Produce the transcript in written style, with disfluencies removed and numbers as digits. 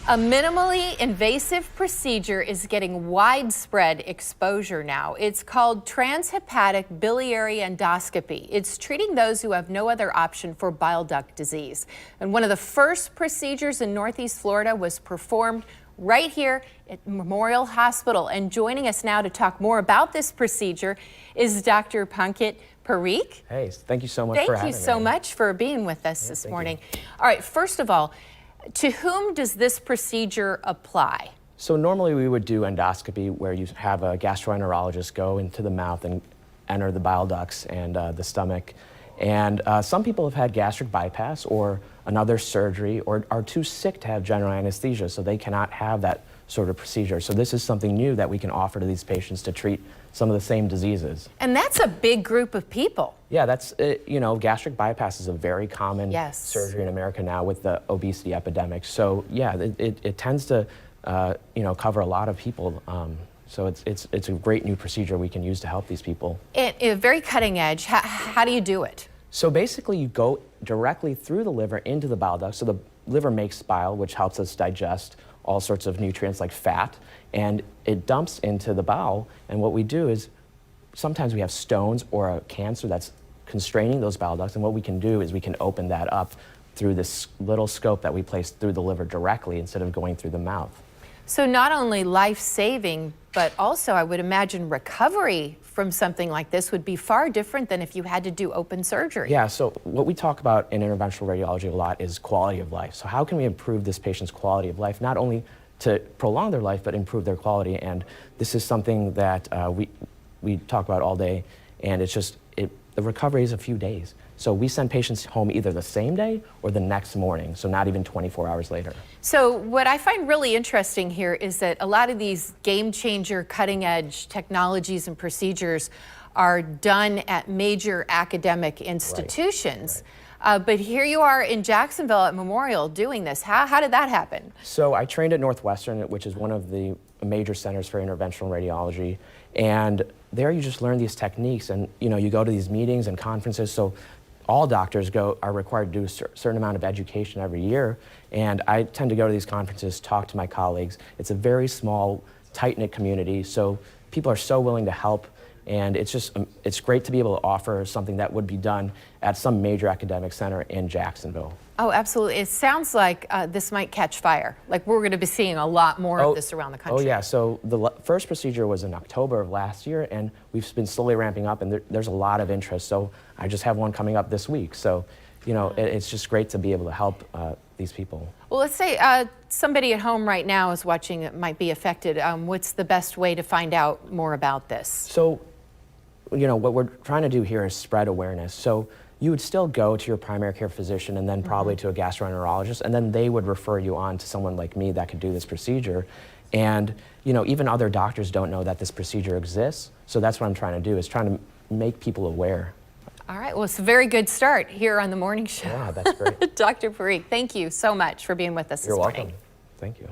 A minimally invasive procedure is getting widespread exposure now. It's called trans-hepatic biliary endoscopy. It's treating those who have no other option for bile duct disease. And one of the first procedures in Northeast Florida was performed right here at Memorial Hospital. And joining us now to talk more about this procedure is Dr. Pankit Parikh. Hey, thank you so much for having me. Thank you so much for being with us this morning. All right, first of all, to whom does this procedure apply? So normally we would do endoscopy where you have a gastroenterologist go into the mouth and enter the bile ducts and the stomach. And some people have had gastric bypass or another surgery or are too sick to have general anesthesia, so they cannot have that sort of procedure. So this is something new that we can offer to these patients to treat some of the same diseases. And that's a big group of people. Yeah, that's, you know, gastric bypass is a very common surgery in America now with the obesity epidemic. So yeah, it tends to, you know, cover a lot of people. So it's a great new procedure we can use to help these people. Very cutting edge. How do you do it? So basically you go directly through the liver into the bile duct. So the liver makes bile, which helps us digest all sorts of nutrients like fat, and it dumps into the bowel. And what we do is sometimes we have stones or a cancer that's constraining those bile ducts, and what we can do is we can open that up through this little scope that we place through the liver directly instead of going through the mouth. So not only life-saving, but also I would imagine recovery from something like this would be far different than if you had to do open surgery. Yeah, so what we talk about in interventional radiology a lot is quality of life. So how can we improve this patient's quality of life, not only to prolong their life, but improve their quality? And this is something that we talk about all day, and it's just, the recovery is a few days. So we send patients home either the same day or the next morning, so not even 24 hours later. So what I find really interesting here is that a lot of these game-changer, cutting-edge technologies and procedures are done at major academic institutions. Right. But here you are in Jacksonville at Memorial doing this. How did that happen? So I trained at Northwestern, which is one of the major centers for interventional radiology, and there you just learn these techniques, and you know, you go to these meetings and conferences. So all doctors are required to do a certain amount of education every year, and I tend to go to these conferences, talk to my colleagues. It's a very small, tight-knit community, so people are so willing to help, and it's great to be able to offer something that would be done at some major academic center in Jacksonville. Oh, absolutely. It sounds like this might catch fire. Like we're going to be seeing a lot more of this around the country. Oh yeah, so the first procedure was in October of last year, and we've been slowly ramping up, and there's a lot of interest. So I just have one coming up this week. So, you know, it's just great to be able to help these people. Well, let's say somebody at home right now is watching that might be affected. What's the best way to find out more about this? So, you know, what we're trying to do here is spread awareness. So you would still go to your primary care physician and then probably to a gastroenterologist, and then they would refer you on to someone like me that could do this procedure. And, you know, even other doctors don't know that this procedure exists. So that's what I'm trying to do, is trying to make people aware. All right, well, it's a very good start here on the morning show. Yeah, that's great. Dr. Parikh, thank you so much for being with us this morning. You're welcome. Thank you.